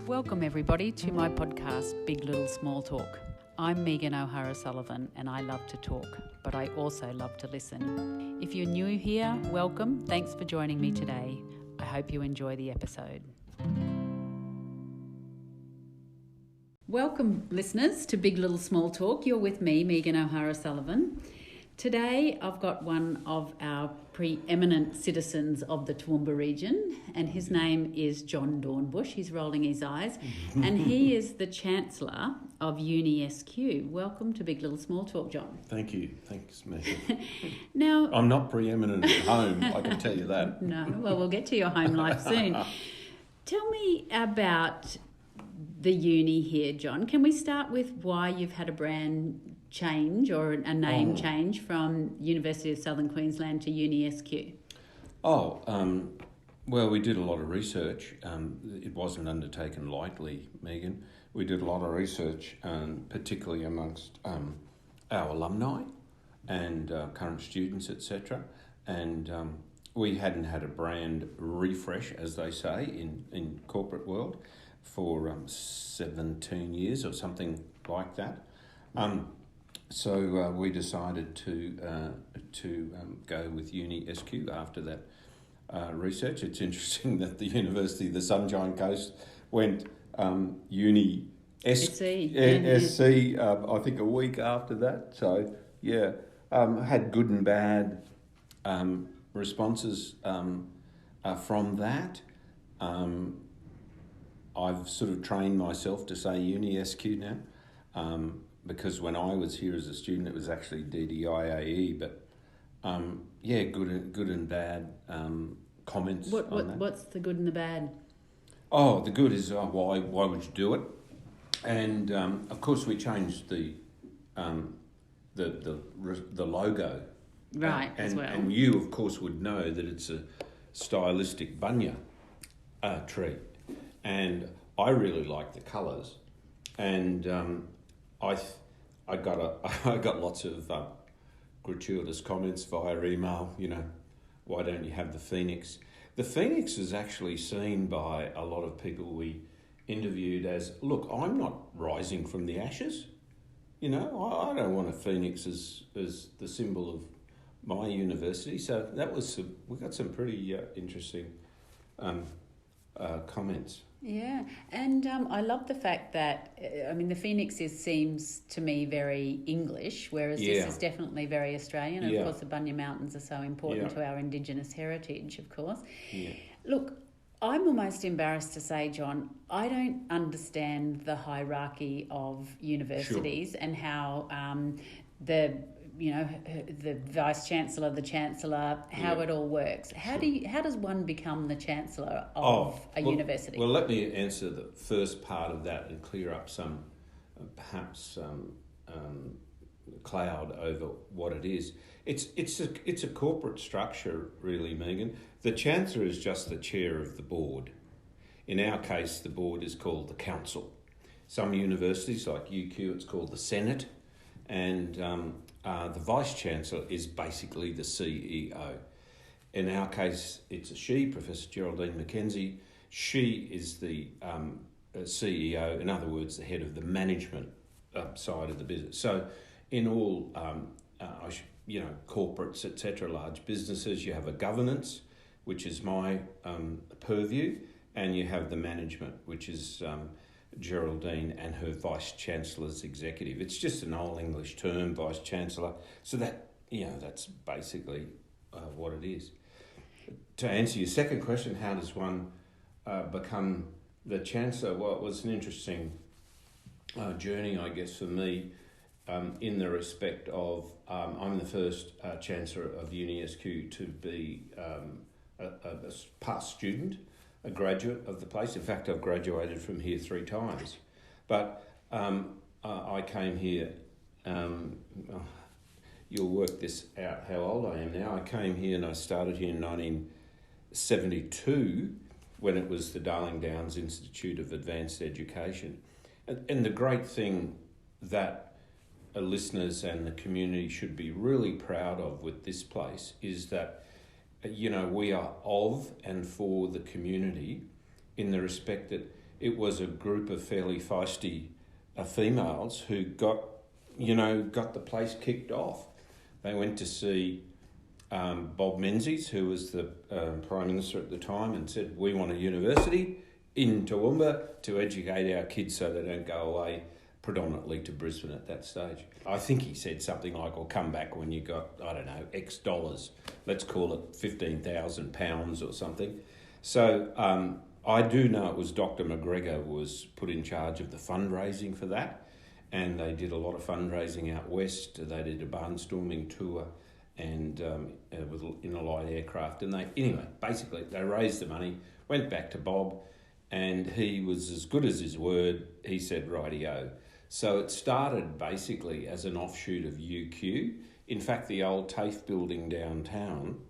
Welcome everybody to my podcast, Big Little Small Talk. I'm Megan O'Hara-Sullivan and I love to talk, but I also love to listen. If you're new here, welcome. Thanks for joining me today. I hope you enjoy the episode. Welcome listeners to Big Little Small Talk. You're with me, Megan O'Hara-Sullivan. Today I've got one of our preeminent citizens of the Toowoomba region, and his name is John Dornbusch. He's rolling his eyes, and he is the Chancellor of UniSQ. Welcome to Big Little Small Talk, John. Thank you. Thanks, Megan. Now, I'm not preeminent at home, I can tell you that. No, well, we'll get to your home life soon. Tell me about the uni here, John. Can we start with why you've had a brand change or a name change from University of Southern Queensland to UniSQ? Well, we did a lot of research. It wasn't undertaken lightly, Megan. We did a lot of research, particularly amongst our alumni and current students, etc. And we hadn't had a brand refresh, as they say, in corporate world for 17 years or something like that. So we decided to go with UniSQ after that research. It's interesting that the University of the Sunshine Coast went UniSC, I think a week after that. So, yeah, had good and bad responses from that. I've sort of trained myself to say UniSQ now. Because when I was here as a student, it was actually DDIAE, but good and bad comments on that. What's the good and the bad? Oh, the good is why would you do it? And of course we changed the logo, right, as well. And you of course would know that it's a stylistic bunya tree, and I really like the colours, and I got lots of gratuitous comments via email. You know, why don't you have the phoenix? The phoenix is actually seen by a lot of people we interviewed as, look, I'm not rising from the ashes. You know, I don't want a phoenix as the symbol of my university. So we got some pretty interesting comments. Yeah, and I love the fact that, the phoenix seems to me very English, whereas this is definitely very Australian. And of course, the Bunya Mountains are so important to our Indigenous heritage, of course. Yeah. Look, I'm almost embarrassed to say, John, I don't understand the hierarchy of universities and how the Vice Chancellor, the Chancellor, how it all works. How does one become the Chancellor of a university? Well, let me answer the first part of that and clear up some, perhaps cloud over what it is. It's a corporate structure, really, Megan. The Chancellor is just the chair of the board. In our case, the board is called the Council. Some universities, like UQ, it's called the Senate, and the Vice-Chancellor is basically the CEO. In our case, it's a she, Professor Geraldine McKenzie. She is the CEO, in other words, the head of the management side of the business. So in all, corporates, etc., large businesses, you have a governance, which is my purview, and you have the management, which is Geraldine and her Vice-Chancellor's executive. It's just an old English term, Vice-Chancellor. So that's basically what it is. To answer your second question, how does one become the Chancellor? Well, it was an interesting journey, I guess, for me, in the respect of I'm the first Chancellor of UniSQ to be a past student, a graduate of the place. In fact, I've graduated from here 3 times. But I came here, you'll work this out how old I am now. I came here and I started here in 1972 when it was the Darling Downs Institute of Advanced Education. And the great thing that listeners and the community should be really proud of with this place is that we are of and for the community in the respect that it was a group of fairly feisty females who got the place kicked off. They went to see Bob Menzies, who was the Prime Minister at the time, and said, we want a university in Toowoomba to educate our kids so they don't go away predominantly to Brisbane at that stage. I think he said something like, "I'll come back when you got, I don't know, X dollars. Let's call it £15,000 or something." So I do know it was Dr. McGregor was put in charge of the fundraising for that, and they did a lot of fundraising out west. They did a barnstorming tour and in a light aircraft. And basically they raised the money, went back to Bob, and he was as good as his word. He said, rightio. So it started basically as an offshoot of UQ. In fact, the old TAFE building downtown,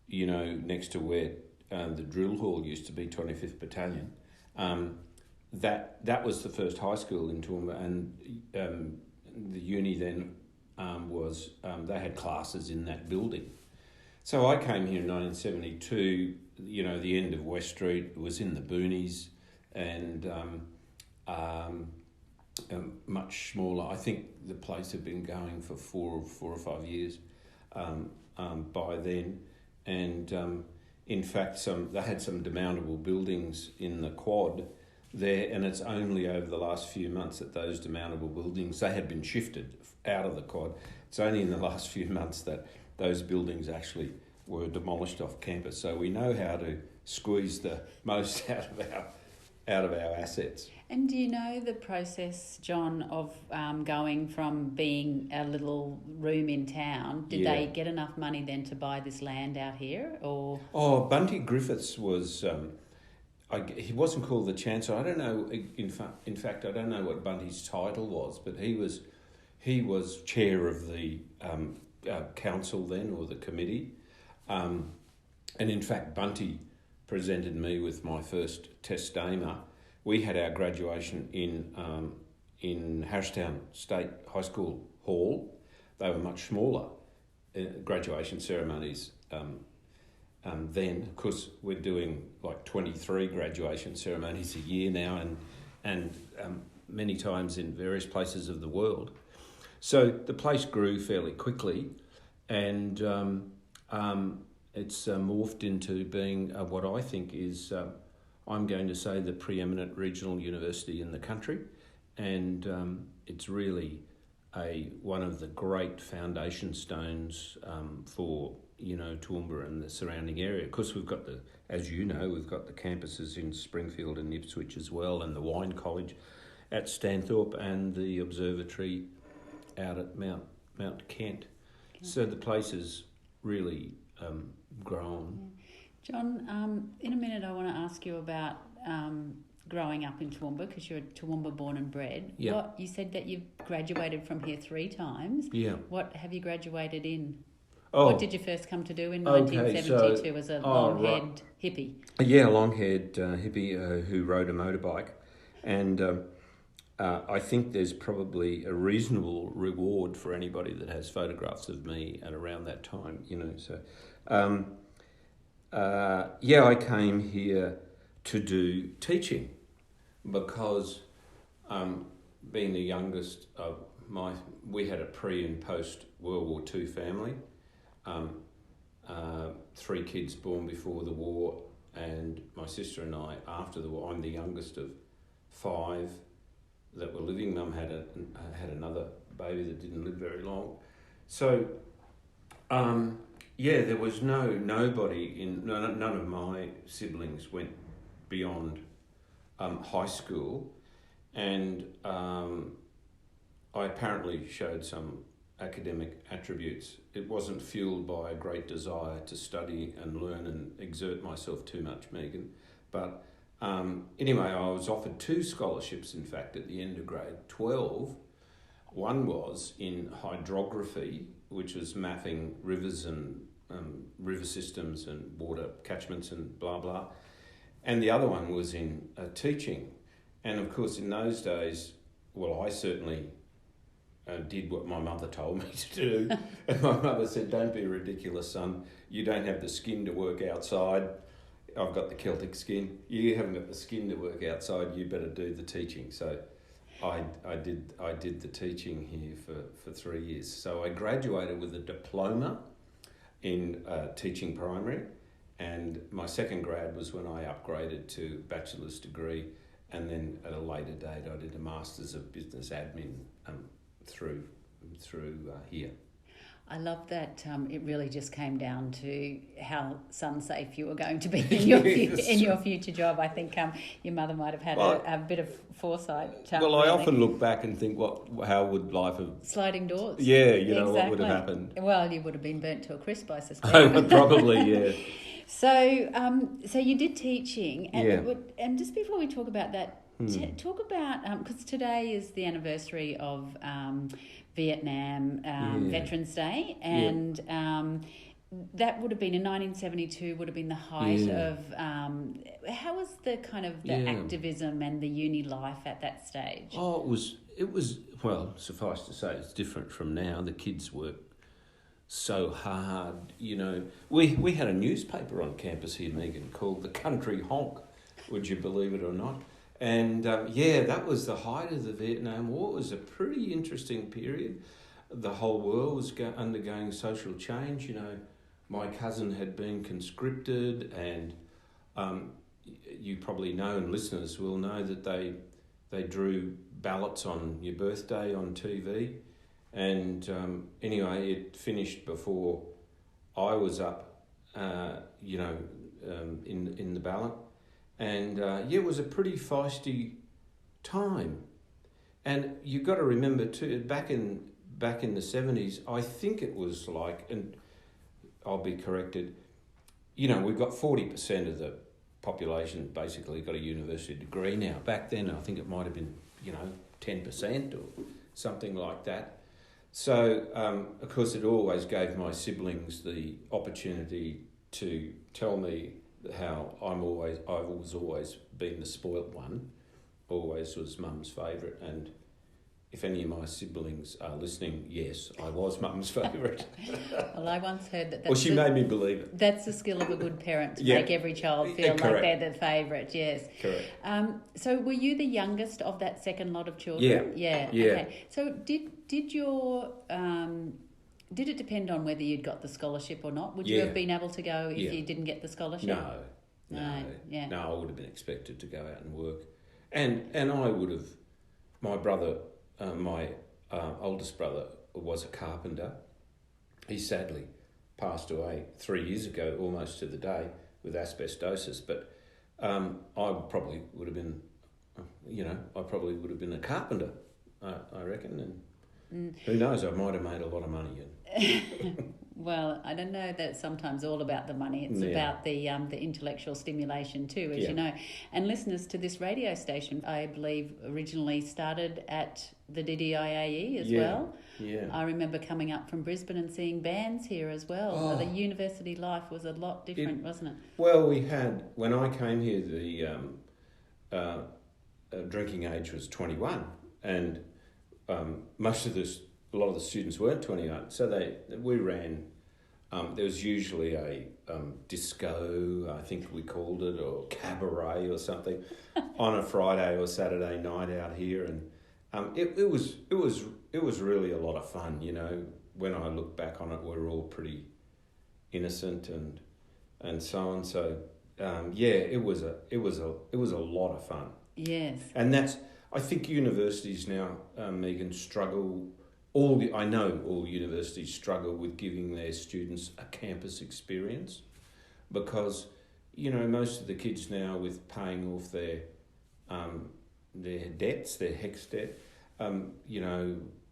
next to where the drill hall used to be, 25th Battalion, that was the first high school in Toowoomba, and the uni then they had classes in that building. So I came here in 1972, the end of West Street was in the boonies, and much smaller. I think the place had been going for four or 5 years by then, and in fact they had some demountable buildings in the quad there, and it's only over the last few months that those demountable buildings, they had been shifted out of the quad. It's only in the last few months that those buildings actually were demolished off campus. So we know how to squeeze the most out of our assets. And do you know the process, John, of going from being a little room in town? Did they get enough money then to buy this land out here, or? Oh, Bunty Griffiths was. He wasn't called the Chancellor. I don't know. In fact, I don't know what Bunty's title was, but he was chair of the council then, or the committee, and in fact, Bunty presented me with my first testamer. We had our graduation in Harristown State High School Hall. They were much smaller graduation ceremonies. Then, of course, we're doing like 23 graduation ceremonies a year now, and many times in various places of the world. So the place grew fairly quickly, and it's morphed into being what I think is, I'm going to say, the preeminent regional university in the country, and it's really one of the great foundation stones for Toowoomba and the surrounding area. Of course, we've got the campuses in Springfield and Ipswich as well, and the Wine College at Stanthorpe, and the observatory out at Mount Kent. Okay. So the place has really grown. Yeah. John, in a minute I want to ask you about growing up in Toowoomba, because you're Toowoomba born and bred. Yeah. You said that you've graduated from here 3 times. Yeah. What have you graduated in? Oh. What did you first come to do in 1972 as a long-haired hippie? Yeah, a long-haired hippie who rode a motorbike. And I think there's probably a reasonable reward for anybody that has photographs of me at around that time, So, I came here to do teaching because being the youngest of we had a pre- and post-World War II family. 3 kids born before the war, and my sister and I after the war. I'm the youngest of 5 that were living. Mum had another baby that didn't live very long. So, there was nobody none of my siblings went beyond high school, and I apparently showed some academic attributes. It wasn't fueled by a great desire to study and learn and exert myself too much, Megan. But anyway, I was offered 2 scholarships, in fact, at the end of grade 12. One was in hydrography, which was mapping rivers and river systems and water catchments and blah, blah. And the other one was in teaching. And of course, in those days, I certainly did what my mother told me to do. And my mother said, "Don't be ridiculous, son. You don't have the skin to work outside. I've got the Celtic skin. You haven't got the skin to work outside. You better do the teaching. So I did the teaching here for 3 years. So I graduated with a diploma in teaching primary, and my second grad was when I upgraded to bachelor's degree, and then at a later date I did a Masters of Business Admin through here. I love that it really just came down to how sun-safe you were going to be in your future job. I think your mother might have had a bit of foresight. Well, I often look back and think, how would life have... Sliding doors. Yeah, exactly. What would have happened? Well, you would have been burnt to a crisp, I suspect. Probably, yeah. So you did teaching, and and just before we talk about that, talk about, because today is the anniversary of Vietnam Veterans Day, and that would have been in 1972. Would have been the height of how was the kind of the activism and the uni life at that stage? Oh, it was well. Suffice to say, it's different from now. The kids worked so hard. You know, we had a newspaper on campus here, Megan, called the Country Honk. Would you believe it or not? And that was the height of the Vietnam War. It was a pretty interesting period. The whole world was undergoing social change. You know, my cousin had been conscripted, and you probably know, and listeners will know, that they drew ballots on your birthday on TV. And anyway, it finished before I was up, in the ballot. And it was a pretty feisty time. And you've got to remember too, back in the 70s, I think it was like, and I'll be corrected, you know, we've got 40% of the population basically got a university degree now. Back then, I think it might have been, 10% or something like that. So, of course, it always gave my siblings the opportunity to tell me how I've always been the spoilt one, always was Mum's favourite, and if any of my siblings are listening, yes, I was Mum's favourite. Well, I once heard that. She made me believe it. That's the skill of a good parent, to make every child feel like they're the favourite. Yes. Correct. So, were you the youngest of that second lot of children? Yeah. Okay. So, did it depend on whether you'd got the scholarship or not? Would you have been able to go if you didn't get the scholarship? No. No, I would have been expected to go out and work. And I would have... My brother, my oldest brother, was a carpenter. He sadly passed away 3 years ago, almost to the day, with asbestosis. But I probably would have been, a carpenter, I reckon. And who knows, I might have made a lot of money. Well, I don't know that it's sometimes all about the money. It's about the intellectual stimulation too, as you know. And listeners to this radio station, I believe, originally started at the DDIAE as well. Yeah. I remember coming up from Brisbane and seeing bands here as well. Oh. So the university life was a lot different, wasn't it? Well, we had, when I came here, the drinking age was 21, and a lot of the students weren't 21, so we ran. There was usually a disco, I think we called it, or cabaret or something, on a Friday or Saturday night out here, and it was really a lot of fun. You know, when I look back on it, we're all pretty innocent and so on. So it was a lot of fun. Yes, and I think universities now, Megan, struggle. I know all universities struggle with giving their students a campus experience, because, most of the kids now, with paying off their debts, their HECS debt,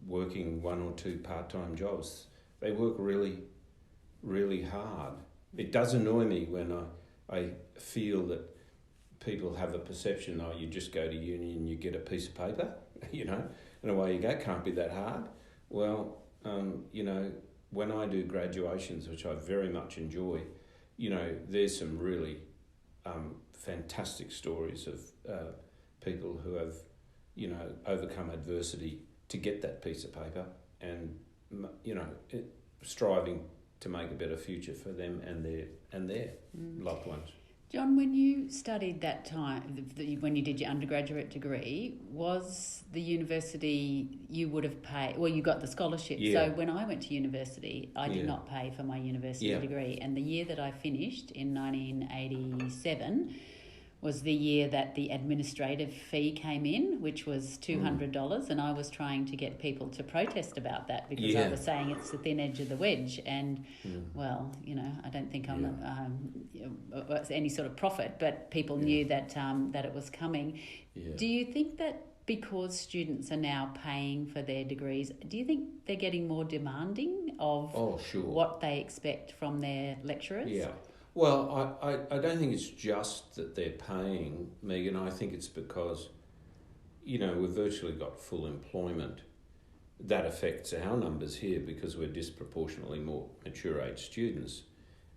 working one or two part-time jobs, they work really, really hard. It does annoy me when I feel that people have a perception, you just go to uni and you get a piece of paper, and away you go, can't be that hard. Well, when I do graduations, which I very much enjoy, there's some really fantastic stories of people who have, overcome adversity to get that piece of paper, and, striving to make a better future for them and their loved ones. John, when you studied that time, when you did your undergraduate degree, was the university you would have paid? Well, you got the scholarship. Yeah. So when I went to university, I did not pay for my university degree. And the year that I finished in 1987 was the year that the administrative fee came in, which was $200, and I was trying to get people to protest about that because I was saying it's the thin edge of the wedge, and well, I don't think I'm any sort of prophet, but people knew that that it was coming. Yeah. Do you think that because students are now paying for their degrees, do you think they're getting more demanding of what they expect from their lecturers? Yeah. Well, I don't think it's just that they're paying, Megan. I think it's because, we've virtually got full employment. That affects our numbers here because we're disproportionately more mature age students.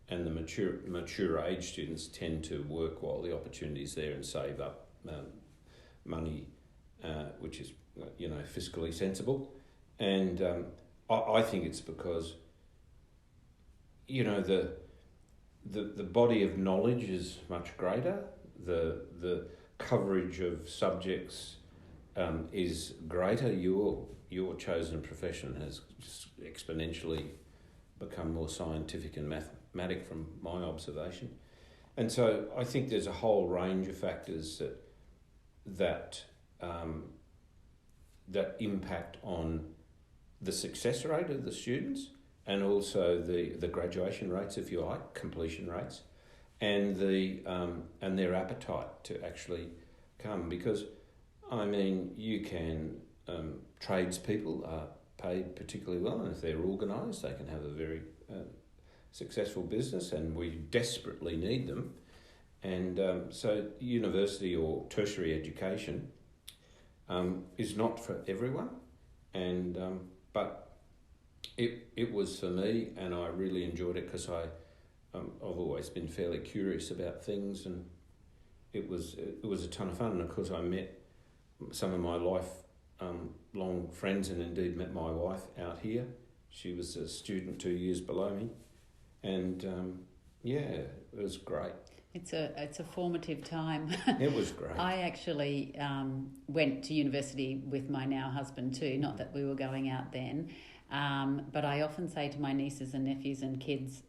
And the mature age students tend to work while the opportunity's there and save up money, which is, fiscally sensible. And I think it's because, the body of knowledge is much greater. The coverage of subjects is greater. Your chosen profession has just exponentially become more scientific and mathematic from my observation. And so I think there's a whole range of factors that impact on the success rate of the students, and also the graduation rates, if you like, completion rates, and and their appetite to actually come. Because, you can, tradespeople are paid particularly well, and if they're organised, they can have a very successful business, and we desperately need them. And so university or tertiary education is not for everyone, and but it was for me, and I really enjoyed it because I've always been fairly curious about things, and it was a ton of fun. And of course, I met some of my long friends, and indeed met my wife out here. She was a student 2 years below me, and it was great. It's a formative time. It was great. I actually went to university with my now husband too. Not that we were going out then. But I often say to my nieces and nephews and kids,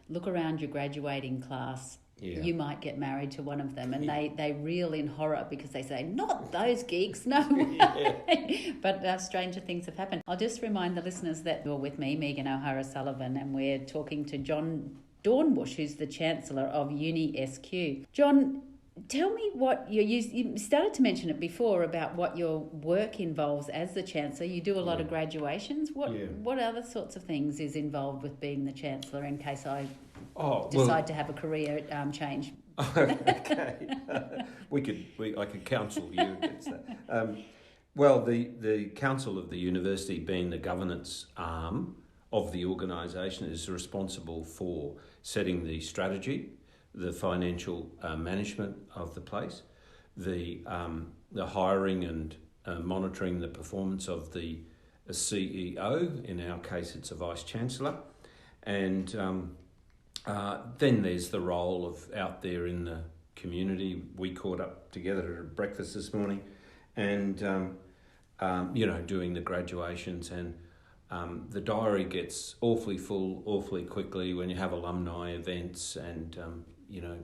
look around your graduating class. Yeah. You might get married to one of them, and they reel in horror because they say, not those geeks, no way. But stranger things have happened. I'll just remind the listeners that you're with me, Megan O'Hara-Sullivan, and we're talking to John Dornbusch, who's the Chancellor of UniSQ. John, tell me what you started to mention it before about what your work involves as the Chancellor. You do a lot of graduations. What other sorts of things is involved with being the Chancellor in case I decide to have a career change? Okay. I could counsel you against that. The Council of the University, being the governance arm of the organisation, is responsible for setting the strategy, the financial management of the place, the hiring and monitoring the performance of the CEO. In our case, it's a Vice Chancellor. And then there's the role of out there in the community. We caught up together at breakfast this morning and, doing the graduations, and the diary gets awfully full awfully quickly when you have alumni events and,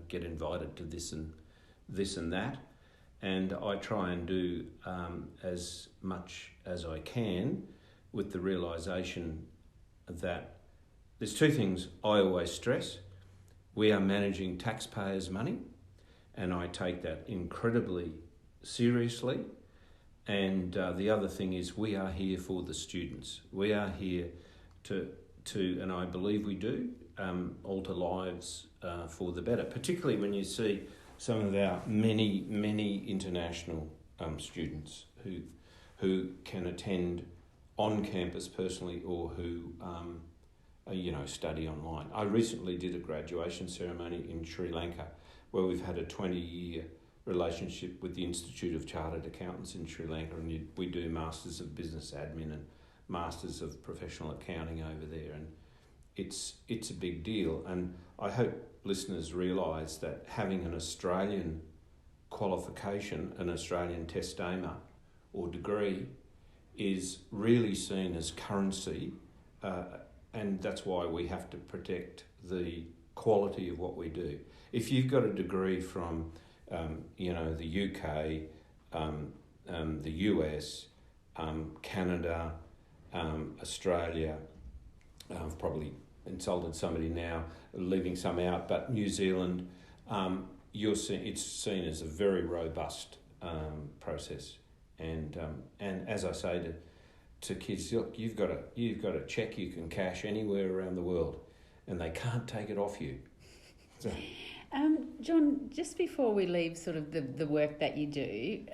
get invited to this and that. And I try and do as much as I can with the realisation that there's two things I always stress. We are managing taxpayers' money, and I take that incredibly seriously. And the other thing is we are here for the students. We are here to and I believe we do, alter lives for the better, particularly when you see some of our many international students who can attend on campus personally or who study online. I recently did a graduation ceremony in Sri Lanka where we've had a 20-year relationship with the Institute of Chartered Accountants in Sri Lanka, and we do Masters of Business Admin and Masters of Professional Accounting over there, it's a big deal, and I hope listeners realise that having an Australian qualification, an Australian testama or degree, is really seen as currency, and that's why we have to protect the quality of what we do. If you've got a degree from, the UK, the US, Canada, Australia, I've probably insulted somebody now, leaving some out, but New Zealand, it's seen as a very robust process, and as I say to kids, look, you've got a check you can cash anywhere around the world, and they can't take it off you. So. John, just before we leave sort of the work that you do,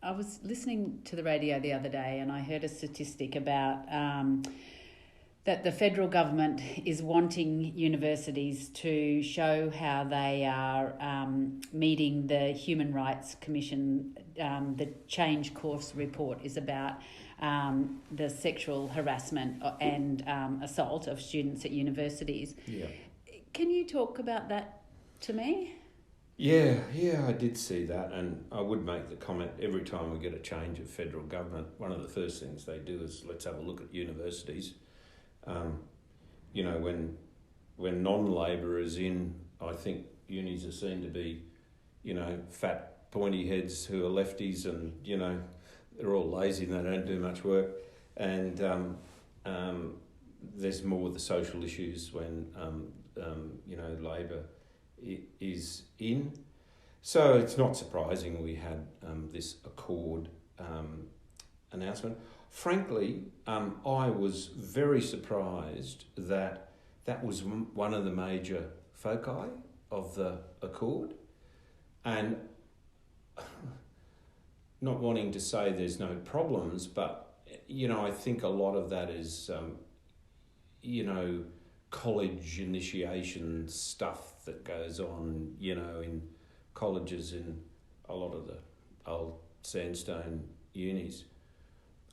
I was listening to the radio the other day and I heard a statistic about that the federal government is wanting universities to show how they are meeting the Human Rights Commission. The Change Course report is about the sexual harassment and assault of students at universities. Yeah. Can you talk about that to me? Yeah, I did see that, and I would make the comment, every time we get a change of federal government, one of the first things they do is let's have a look at universities. When non-Labor is in, I think unis are seen to be, fat, pointy heads who are lefties, and, they're all lazy and they don't do much work. And there's more of the social issues when, Labor is in. So it's not surprising we had this Accord announcement. Frankly, I was very surprised that was one of the major foci of the Accord, and not wanting to say there's no problems, but I think a lot of that is college initiation stuff that goes on in colleges in a lot of the old sandstone unis.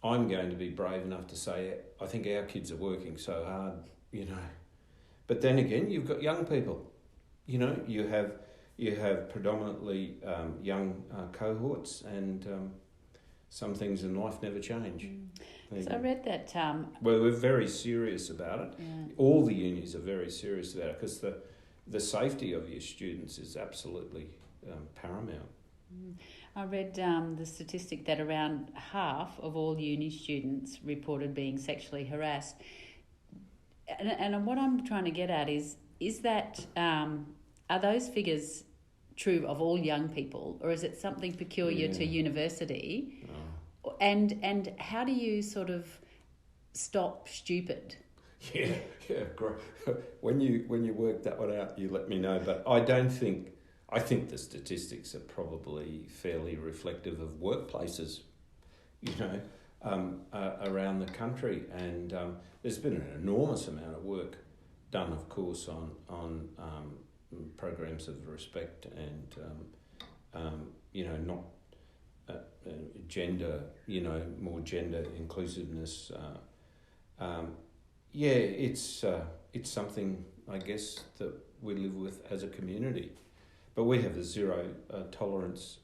I'm going to be brave enough to say I think our kids are working so hard, But then again, you've got young people. You have predominantly young cohorts, and some things in life never change. So I read that... Well, we're very serious about it. Yeah. All the unis are very serious about it, because the safety of your students is absolutely paramount. I read the statistic that around half of all uni students reported being sexually harassed. And what I'm trying to get at is that, are those figures true of all young people, or is it something peculiar to university? Oh. And how do you sort of stop stupid? Yeah, great. When you work that one out, you let me know. But I think the statistics are probably fairly reflective of workplaces, around the country, and there's been an enormous amount of work done, of course, on programs of respect and not gender, more gender inclusiveness. It's something, I guess, that we live with as a community. But we have a zero tolerance,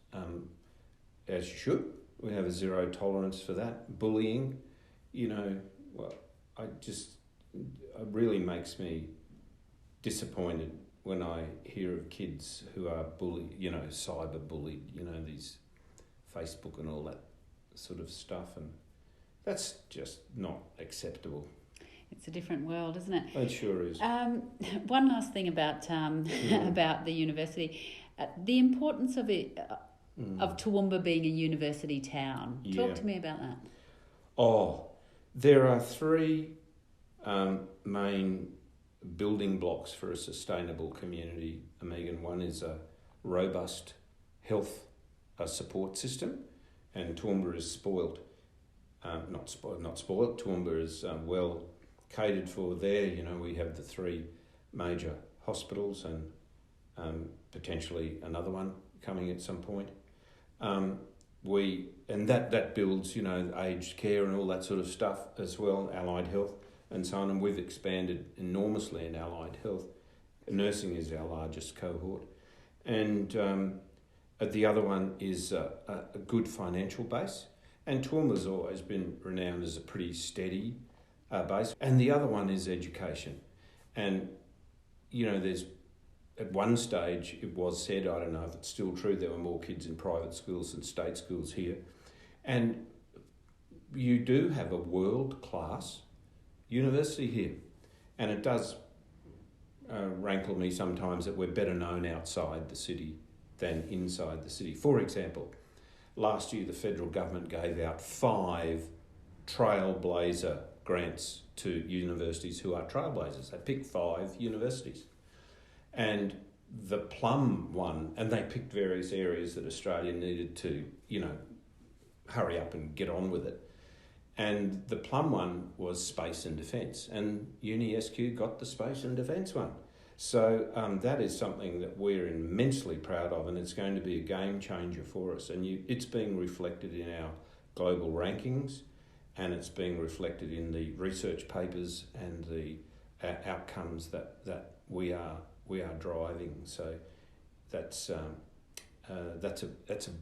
as you should. We have a zero tolerance for that. Bullying, it really makes me disappointed when I hear of kids who are bullied, cyber bullied, these Facebook and all that sort of stuff. And that's just not acceptable. It's a different world, isn't it? It sure is. One last thing about about the university, the importance of it, of Toowoomba being a university town. Talk to me about that. Oh, there are three main building blocks for a sustainable community, Megan. One is a robust health support system, and Toowoomba is spoiled. Not spoiled. Toowoomba is well catered for there. We have the three major hospitals and potentially another one coming at some point. That builds, aged care and all that sort of stuff as well, allied health. and so on, and we've expanded enormously in allied health. Nursing is our largest cohort. And the other one is a good financial base. And Toowoomba's always been renowned as a pretty steady base. And the other one is education. And, there's at one stage it was said, I don't know if it's still true, there were more kids in private schools than state schools here. And you do have a world-class university here. And it does rankle me sometimes that we're better known outside the city than inside the city. For example, last year the federal government gave out 5 trailblazer grants to universities who are trailblazers. They picked 5 universities. And the Plum one, and they picked various areas that Australia needed to, hurry up and get on with it. And the Plum one was space and defence, and UniSQ got the space and defence one. So that is something that we're immensely proud of, and it's going to be a game changer for us. And it's being reflected in our global rankings, and it's being reflected in the research papers and the outcomes that we are driving. So that's a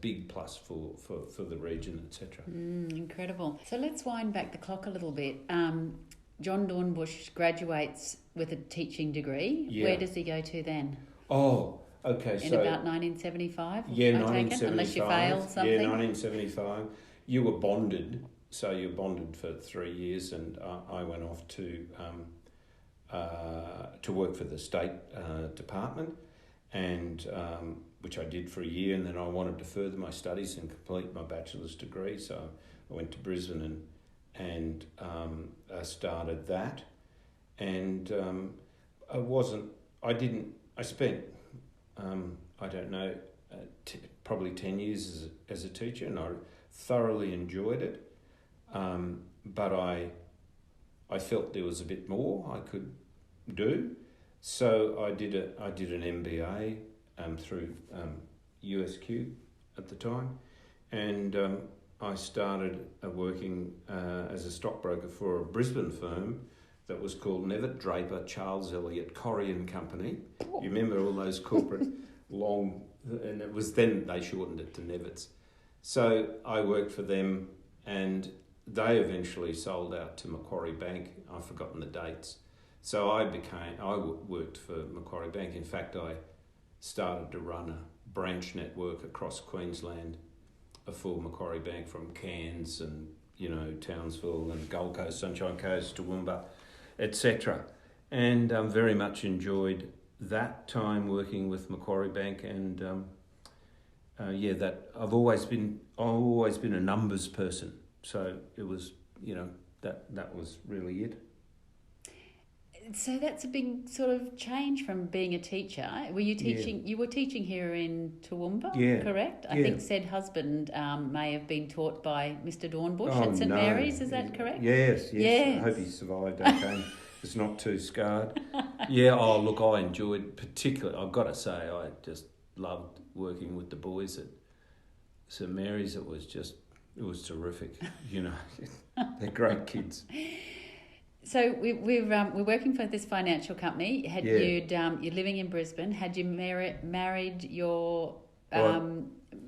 big plus for the region, etc. Incredible. So let's wind back the clock a little bit. John Dornbusch graduates with a teaching degree. Yeah. Where does he go to then? Oh, okay. In about 1975? Yeah, 1975. Unless you fail something? Yeah, 1975. You were bonded, so you were bonded for 3 years, and I went off to work for the State Department, and which I did for a year, and then I wanted to further my studies and complete my bachelor's degree, so I went to Brisbane and started that, and I spent probably 10 years as a teacher, and I thoroughly enjoyed it, but I felt there was a bit more I could do, so I did an MBA through USQ at the time, and I started working as a stockbroker for a Brisbane firm that was called Nevitt Draper Charles Elliott Corrie and Company. You remember all those corporate long, and it was then they shortened it to Nevitt's. So I worked for them, and they eventually sold out to Macquarie Bank. I've forgotten the dates. So I worked for Macquarie Bank. In fact, I started to run a branch network across Queensland for Macquarie Bank from Cairns and, Townsville and Gold Coast, Sunshine Coast, Toowoomba, etc. And very much enjoyed that time working with Macquarie Bank, and that I've always been a numbers person. So it was, that was really it. So that's a big sort of change from being a teacher. Were you teaching? Yeah. You were teaching here in Toowoomba, correct? I think said husband may have been taught by Mr. Dornbusch at St Mary's. Is that correct? Yes. I hope he survived. Okay, it's not too scarred. Yeah. Oh, look, I enjoyed particularly. I've got to say, I just loved working with the boys at St Mary's. It was terrific. They're great kids. So we're working for this financial company. You're living in Brisbane. Had you married your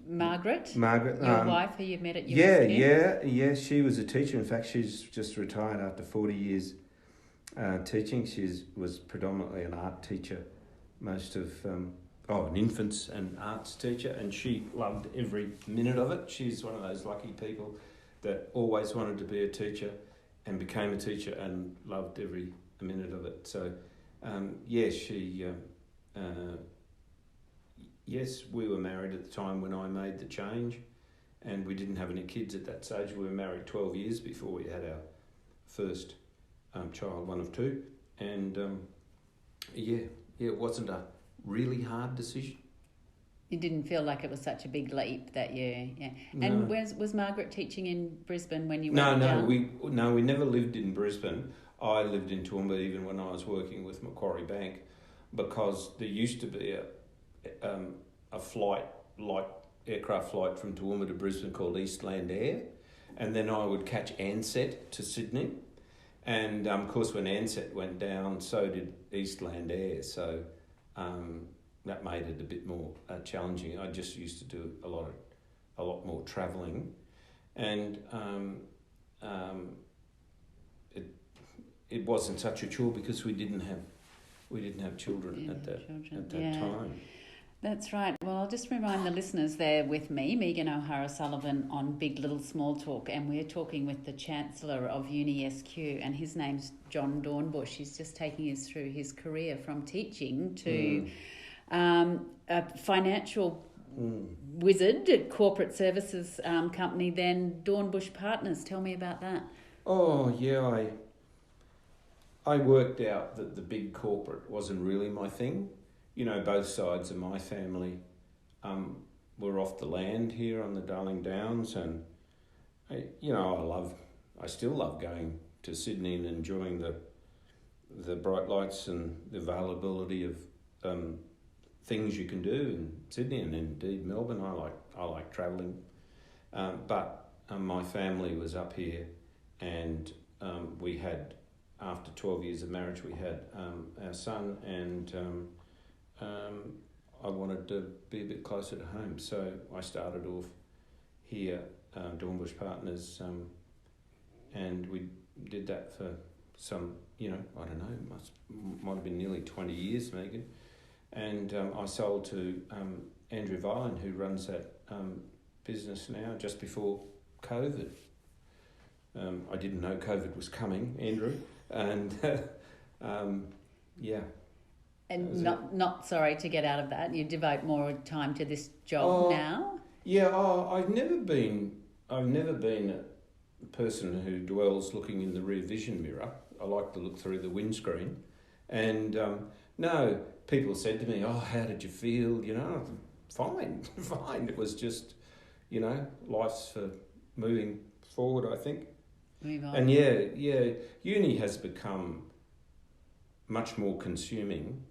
Margaret? Margaret, your wife, who you met at UniSQ? Yeah. She was a teacher. In fact, she's just retired after 40 years teaching. She was predominantly an art teacher, most of an infants and arts teacher, and she loved every minute of it. She's one of those lucky people that always wanted to be a teacher and became a teacher and loved every minute of it. So, yes, we were married at the time when I made the change, and we didn't have any kids at that stage. We were married 12 years before we had our first child, one of 2. And, it wasn't a really hard decision. You didn't feel like it was such a big leap that you... Yeah. And was Margaret teaching in Brisbane when you were young? We never lived in Brisbane. I lived in Toowoomba even when I was working with Macquarie Bank, because there used to be a flight, like aircraft flight from Toowoomba to Brisbane called Eastland Air, and then I would catch Ansett to Sydney, And of course, when Ansett went down, so did Eastland Air. So that made it a bit more challenging. I just used to do a lot more travelling, and it wasn't such a chore because we didn't have children at that time. That's right. Well, I'll just remind the listeners there with me, Megan O'Hara-Sullivan, on Big Little Small Talk, and we're talking with the Chancellor of UniSQ, and his name's John Dornbusch. He's just taking us through his career from teaching to a financial wizard at corporate services company, then Dornbusch Partners. Tell me about that. Oh, yeah, I worked out that the big corporate wasn't really my thing. You know, both sides of my family were off the land here on the Darling Downs, and I still love going to Sydney and enjoying the bright lights and the availability of things you can do in Sydney and indeed Melbourne. I like travelling, but my family was up here, and we had, after 12 years of marriage, we had our son, and I wanted to be a bit closer to home, so I started off here, Dornbusch Partners, and we did that for some, I don't know, might have been nearly 20 years, Megan, and I sold to Andrew Vine, who runs that business now, just before COVID. I didn't know COVID was coming, Andrew, and yeah. And not sorry to get out of that. You devote more time to this job now? Yeah, I've never been a person who dwells looking in the rear vision mirror. I like to look through the windscreen. And no, people said to me, "Oh, how did you feel?" Fine. It was just, life's for moving forward, I think. Move on. And yeah, uni has become much more consuming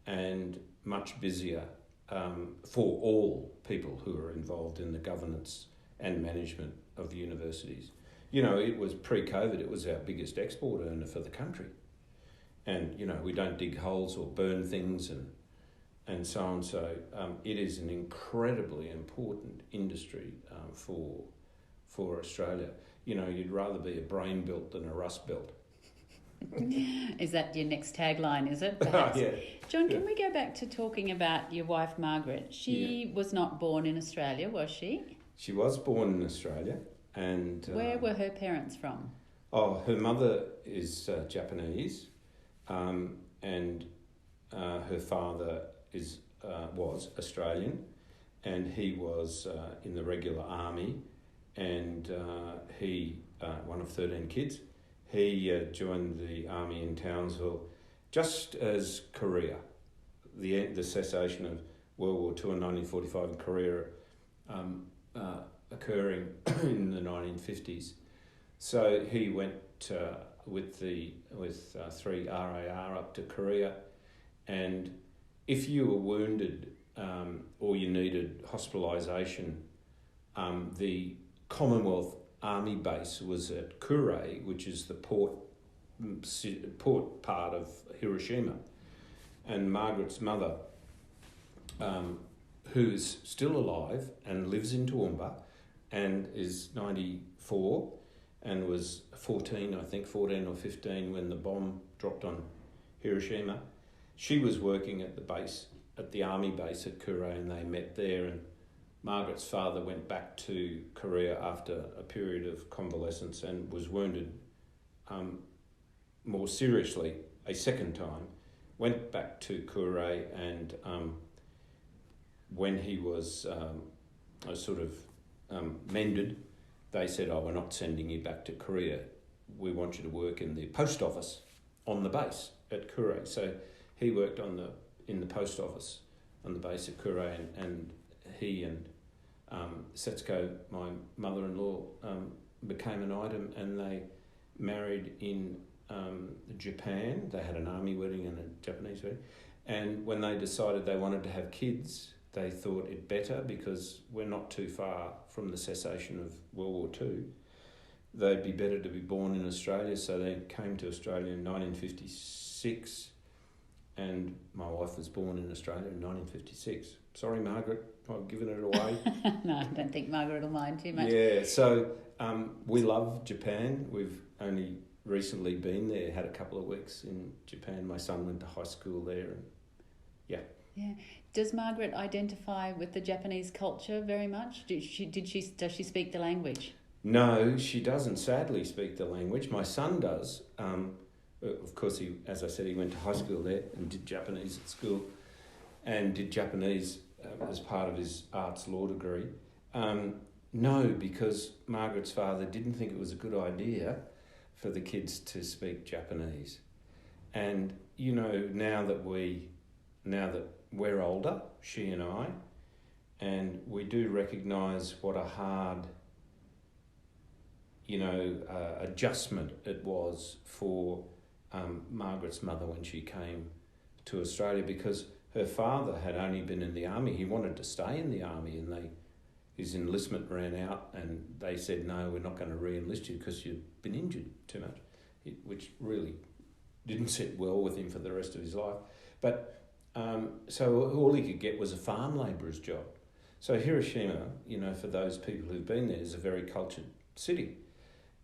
and much busier for all people who are involved in the governance and management of universities. It was pre-COVID, it was our biggest export earner for the country. And, we don't dig holes or burn things and so on. So it is an incredibly important industry for Australia. You'd rather be a brain belt than a rust belt. Is that your next tagline, is it? Yeah. John, can we go back to talking about your wife, Margaret? She was not born in Australia, was she? She was born in Australia. And where were her parents from? Oh, her mother is Japanese, and her father was Australian, and he was in the regular army, and he, one of 13 kids, he joined the army in Townsville just as Korea, the cessation of World War II in 1945 and Korea occurring in the 1950s. So he went with 3 RAR up to Korea, and if you were wounded or you needed hospitalisation, the Commonwealth Army base was at Kure, which is the port part of Hiroshima. And Margaret's mother, who's still alive and lives in Toowoomba and is 94 and was 14 or 15 when the bomb dropped on Hiroshima. She was working at the base, at the army base at Kure, and they met there, and Margaret's father went back to Korea after a period of convalescence and was wounded more seriously a second time, went back to Kure, and when he was mended, they said, "Oh, we're not sending you back to Korea. We want you to work in the post office on the base at Kure." So he worked in the post office on the base at Kure, and he and Setsuko, my mother-in-law, became an item, and they married in Japan. They had an army wedding and a Japanese wedding. And when they decided they wanted to have kids, they thought it better, because we're not too far from the cessation of World War II, they'd be better to be born in Australia, so they came to Australia in 1956, and my wife was born in Australia in 1956. Sorry, Margaret, I've given it away. No, I don't think Margaret will mind too much. Yeah, so we love Japan. We've only recently been there, had a couple of weeks in Japan. My son went to high school there, and yeah. Yeah. Does Margaret identify with the Japanese culture very much? Does she speak the language? No, she doesn't, sadly, speak the language. My son does. Of course, as I said, he went to high school there and did Japanese at school, and did Japanese as part of his arts law degree. No, because Margaret's father didn't think it was a good idea for the kids to speak Japanese. And, you know, now that we're older, she and I, and we do recognise what a hard, adjustment it was for Margaret's mother when she came to Australia, because her father had only been in the army. He wanted to stay in the army, and his enlistment ran out, and they said, no, we're not going to re-enlist you because you've been injured too much, which really didn't sit well with him for the rest of his life. But so all he could get was a farm labourer's job. So Hiroshima, for those people who've been there, is a very cultured city.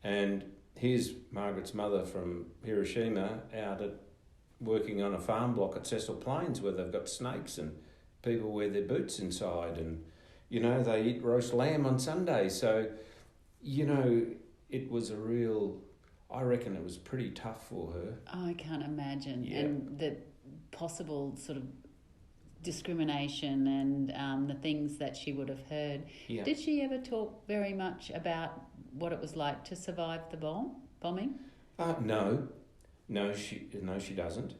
And here's Margaret's mother from Hiroshima out working on a farm block at Cecil Plains, where they've got snakes and people wear their boots inside, and they eat roast lamb on Sunday. So it was I reckon it was pretty tough for her. Oh, I can't imagine. Yeah. And the possible sort of discrimination and the things that she would have heard. Yeah. Did she ever talk very much about what it was like to survive the bombing? No, she doesn't.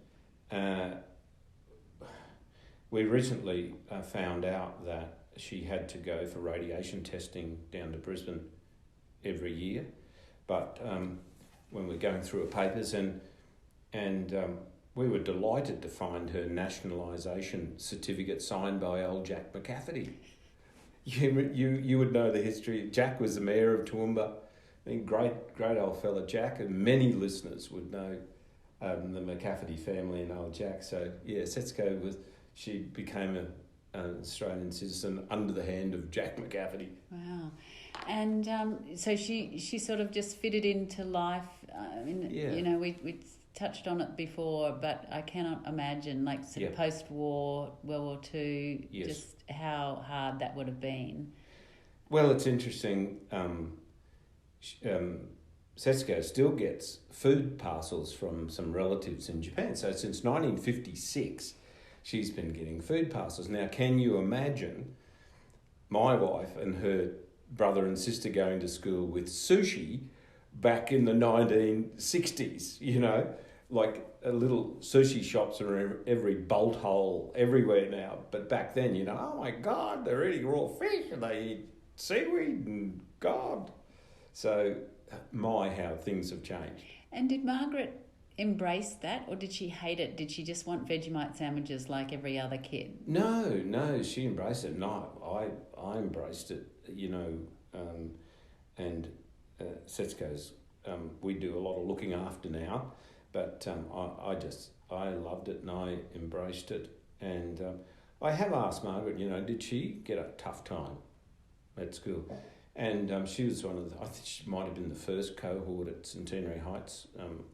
We recently found out that she had to go for radiation testing down to Brisbane every year, but when we're going through her papers, and we were delighted to find her nationalisation certificate signed by old Jack McCafferty. You would know the history. Jack was the mayor of Toowoomba. I think great old fella Jack, and many listeners would know the McCafferty family and old Jack. So yeah, she became an Australian citizen under the hand of Jack McCafferty. Wow. And so she sort of just fitted into life. We touched on it before, but I cannot imagine, of post-war, World War II, yes, just how hard that would have been. Well, it's interesting. Setsuko still gets food parcels from some relatives in Japan. So since 1956, she's been getting food parcels. Now, can you imagine my wife and her brother and sister going to school with sushi back in the 1960s, like little sushi shops are every bolt hole everywhere now. But back then, oh my God, they're eating raw fish and they eat seaweed and God. So how things have changed. And did Margaret embrace that, or did she hate it? Did she just want Vegemite sandwiches like every other kid? No, she embraced it. No, I embraced it, and Setsuko's, we do a lot of looking after now, but I loved it and I embraced it. And I have asked Margaret, did she get a tough time at school? And she was I think she might have been the first cohort at Centenary Heights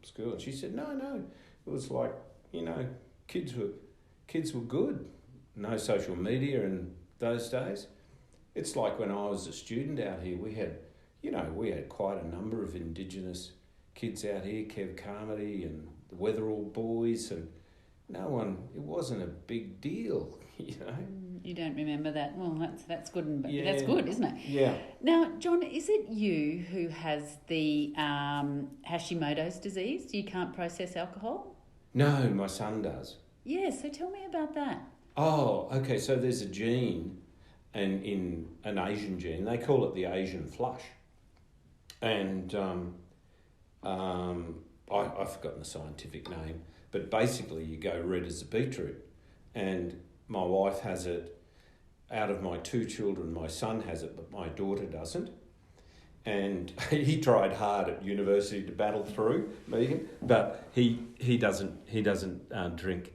school. And she said, no, it was like, kids were good. No social media in those days. It's like when I was a student out here, we had quite a number of Indigenous kids out here, Kev Carmody and the Weatherall boys, and it wasn't a big deal, You don't remember that? Well, that's good. Yeah. That's good, isn't it? Yeah. Now, John, is it you who has the Hashimoto's disease? You can't process alcohol? No, my son does. Yeah, so tell me about that. Oh, okay. So there's a gene, and in an Asian gene, they call it the Asian flush. And I've forgotten the scientific name, but basically you go red as a beetroot. And my wife has it. Out of my two children, my son has it, but my daughter doesn't. and he tried hard at university to battle through, Megan, but he doesn't drink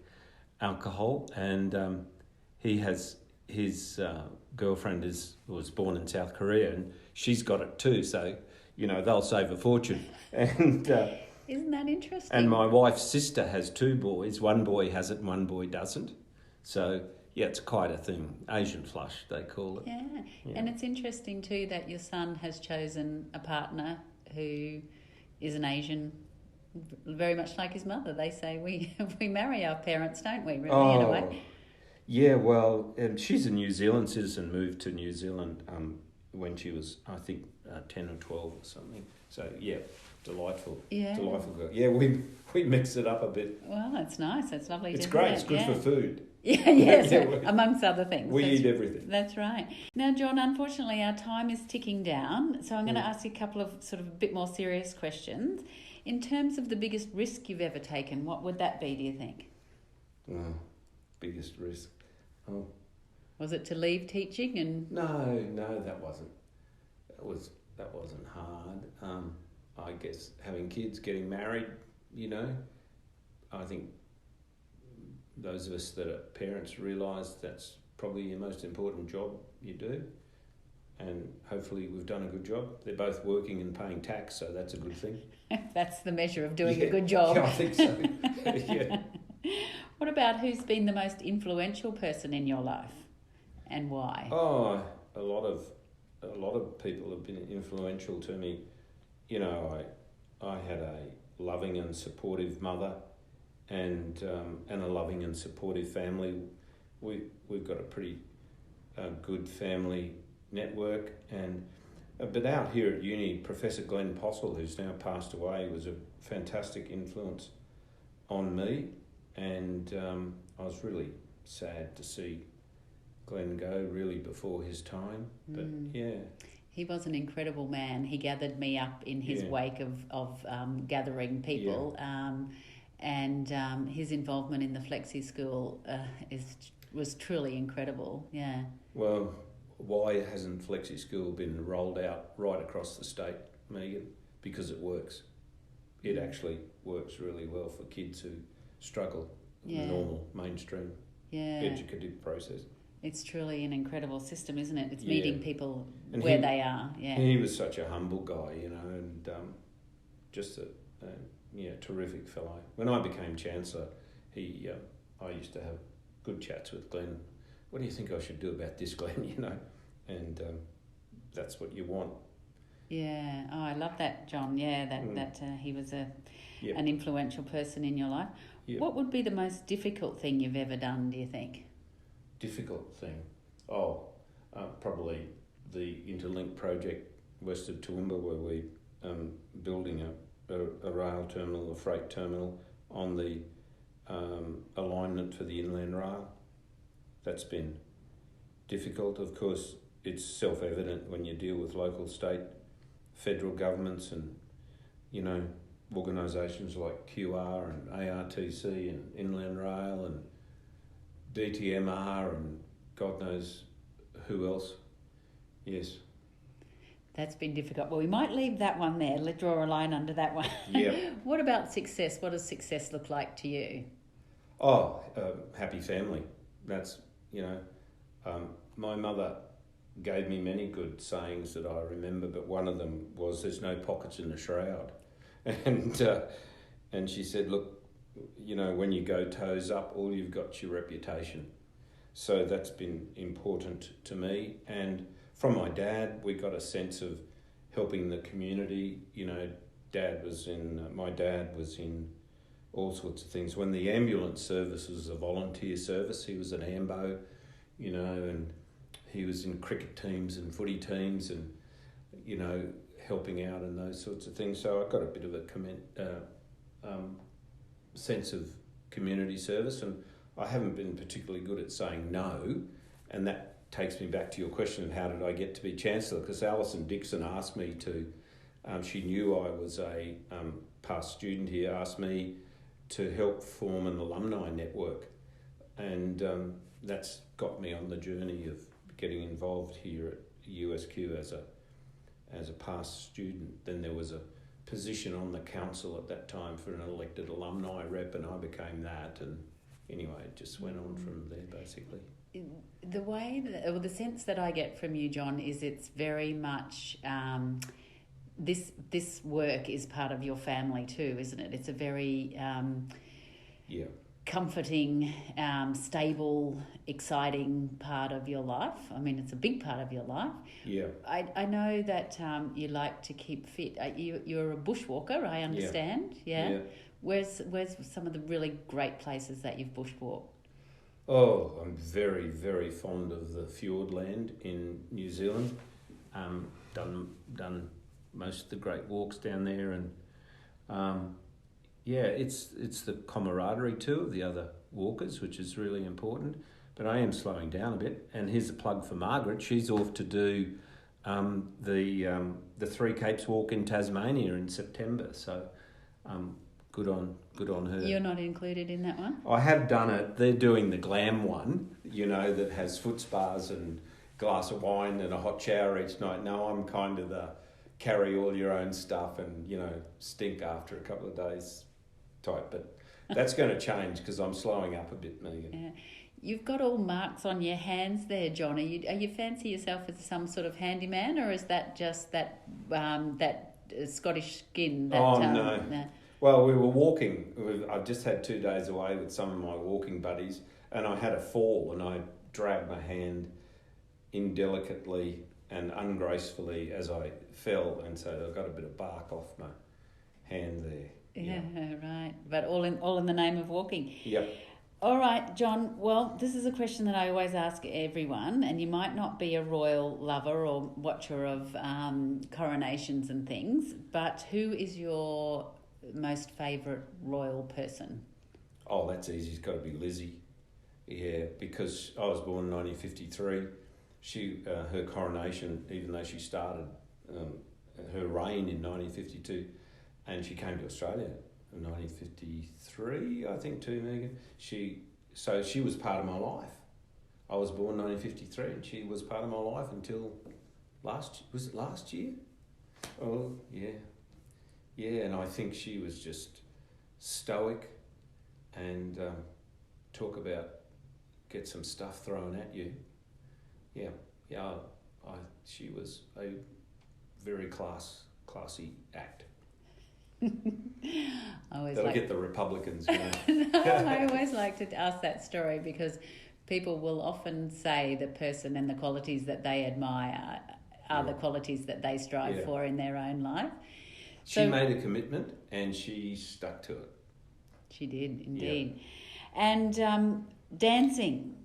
alcohol, and he has his girlfriend was born in South Korea, and she's got it too. So they'll save a fortune. And isn't that interesting? And my wife's sister has two boys. One boy has it, and one boy doesn't. So yeah, it's quite a thing. Asian flush, they call it. Yeah. And it's interesting too that your son has chosen a partner who is an Asian, very much like his mother. They say we marry our parents, don't we? Really, in a way. Yeah. Well, she's a New Zealand citizen. Moved to New Zealand when she was, I think, 10 or 12 or something. So yeah, delightful. Yeah. Delightful girl. Yeah, we mix it up a bit. Well, it's nice. It's lovely. It's great. It's good for food. Yeah, yes, amongst other things. We eat everything. That's right. Now, John, unfortunately, our time is ticking down, so I'm going to ask you a couple of sort of a bit more serious questions. In terms of the biggest risk you've ever taken, what would that be, do you think? Biggest risk? Oh. Was it to leave teaching? And No, that wasn't. That wasn't hard. I guess having kids, getting married, I think those of us that are parents realise that's probably your most important job you do, and hopefully we've done a good job. They're both working and paying tax, so that's a good thing. That's the measure of doing a good job. Yeah, I think so. Yeah. What about who's been the most influential person in your life, and why? Oh, a lot of people have been influential to me. I had a loving and supportive mother, and a loving and supportive family. We've got a pretty good family network, and but out here at uni, Professor Glenn Postle, who's now passed away, was a fantastic influence on me, and I was really sad to see Glenn go really before his time. But yeah. He was an incredible man. He gathered me up in his wake of gathering people. Yeah. And his involvement in the Flexi School was truly incredible. Yeah. Well, why hasn't Flexi School been rolled out right across the state, Megan? Because it works. It actually works really well for kids who struggle in the normal mainstream educative process. It's truly an incredible system, isn't it? It's meeting people where they are. Yeah. He was such a humble guy, and just a terrific fellow. When I became Chancellor, I used to have good chats with Glenn. What do you think I should do about this, Glenn? And that's what you want. Yeah. Oh, I love that, John. Yeah, that he was an influential person in your life. Yep. What would be the most difficult thing you've ever done, do you think? Difficult thing? Oh, probably the Interlink project west of Toowoomba, where we're building a rail terminal, a freight terminal on the alignment for the inland rail. That's been difficult. Of course, it's self-evident when you deal with local, state, federal governments and, organisations like QR and ARTC and Inland Rail and DTMR and God knows who else. Yes. That's been difficult. Well, we might leave that one there. Let's draw a line under that one. Yeah. What about success? What does success look like to you? Oh, happy family. That's, my mother gave me many good sayings that I remember, but one of them was, there's no pockets in the shroud. And she said, look, when you go toes up, all you've got's your reputation. So that's been important to me. And from my dad, we got a sense of helping the community. My dad was in all sorts of things. When the ambulance service was a volunteer service, he was an AMBO, and he was in cricket teams and footy teams and, helping out and those sorts of things. So I got a bit of a sense of community service, and I haven't been particularly good at saying no, and that takes me back to your question of how did I get to be Chancellor, because Alison Dixon asked me to, she knew I was a past student here, asked me to help form an alumni network, and that's got me on the journey of getting involved here at USQ as a past student. Then there was a position on the council at that time for an elected alumni rep, and I became that. And anyway, it just went on from there, basically. The way or the sense that I get from you, John, is it's very much this work is part of your family too, isn't it? It's a very comforting, stable, exciting part of your life. I mean, it's a big part of your life. Yeah. I know that you like to keep fit. You're a bushwalker, I understand. Yeah. Where's some of the really great places that you've bushwalked? Oh, I'm very, very fond of the Fjordland in New Zealand. Done most of the great walks down there, and it's the camaraderie too of the other walkers, which is really important. But I am slowing down a bit. And here's a plug for Margaret. She's off to do the Three Capes walk in Tasmania in September. So good on her. You're not included in that one? I have done it. They're doing the glam one, that has foot spas and glass of wine and a hot shower each night. No, I'm kind of the carry all your own stuff and, stink after a couple of days type. But that's going to change because I'm slowing up a bit, Megan. Yeah. You've got all marks on your hands there, John. Are you fancy yourself as some sort of handyman, or is that just that Scottish skin? No. Well, we were walking. I've just had 2 days away with some of my walking buddies, and I had a fall, and I dragged my hand indelicately and ungracefully as I fell, and so I got a bit of bark off my hand there. Yeah, right. But all in the name of walking. Yep. All right, John. Well, this is a question that I always ask everyone, and you might not be a royal lover or watcher of coronations and things, but who is your most favourite royal person? Oh, that's easy. It's got to be Lizzie. Yeah, because I was born in 1953. Her coronation, even though she started her reign in 1952, and she came to Australia in 1953, I think, too, Megan. She was part of my life. I was born in 1953, and she was part of my life until last year? Oh, yeah. Yeah, and I think she was just stoic and talk about get some stuff thrown at you. Yeah, she was a very classy act. That'll get the Republicans. No, I always like to ask that story because people will often say the person and the qualities that they admire are the qualities that they strive for in their own life. She made a commitment and she stuck to it. She did, indeed. Yeah. And dancing,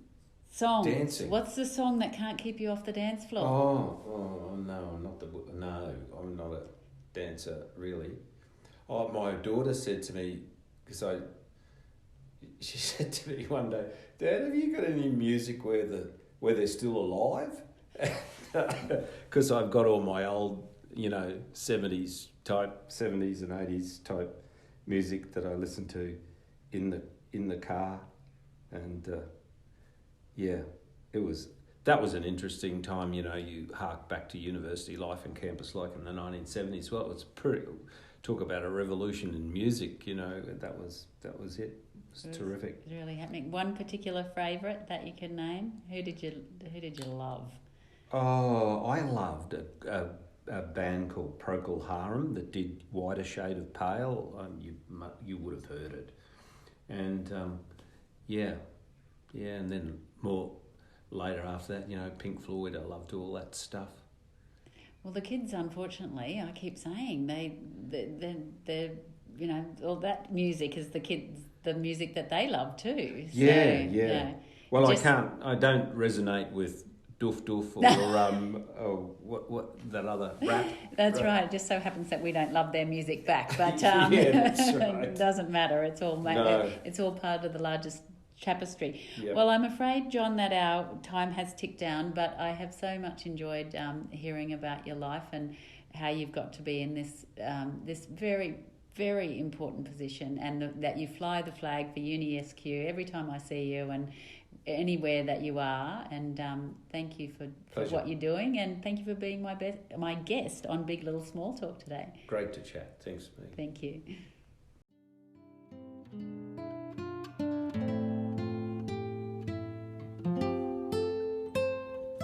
songs. Dancing. What's the song that can't keep you off the dance floor? Oh no, I'm not a dancer, really. Oh, my daughter said to me, she said to me one day, Dad, have you got any music where they're still alive? Because I've got all my old, 70s and 80s type music that I listen to in the car, and that was an interesting time. You hark back to university life and campus life in the 1970s. Well, it's pretty. Talk about a revolution in music. That was it. It was terrific. It was really happening. One particular favourite that you can name? Who did you love? Oh, I loved a band called Procol Harum that did Whiter Shade of Pale. You would have heard it. And and then more later after that, Pink Floyd. I loved all that stuff. Well, the kids, unfortunately, I keep saying they're all that music is the music that they love too. Yeah. Well, I don't resonate with Doof Doof or what that other rap. That's right. It just so happens that we don't love their music back, but that's right. It doesn't matter. It's all it's all part of the largest tapestry. Yep. Well, I'm afraid, John, that our time has ticked down, but I have so much enjoyed hearing about your life and how you've got to be in this very, very important position, and that you fly the flag for UniSQ every time I see you, and anywhere that you are, and thank you for what you're doing, and thank you for being my guest on Big Little Small Talk today. Great to chat. Thanks, Meg. Thank you.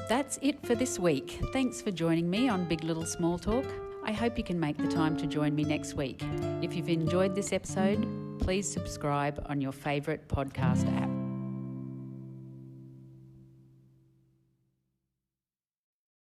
That's it for this week. Thanks for joining me on Big Little Small Talk. I hope you can make the time to join me next week. If you've enjoyed this episode, please subscribe on your favourite podcast app.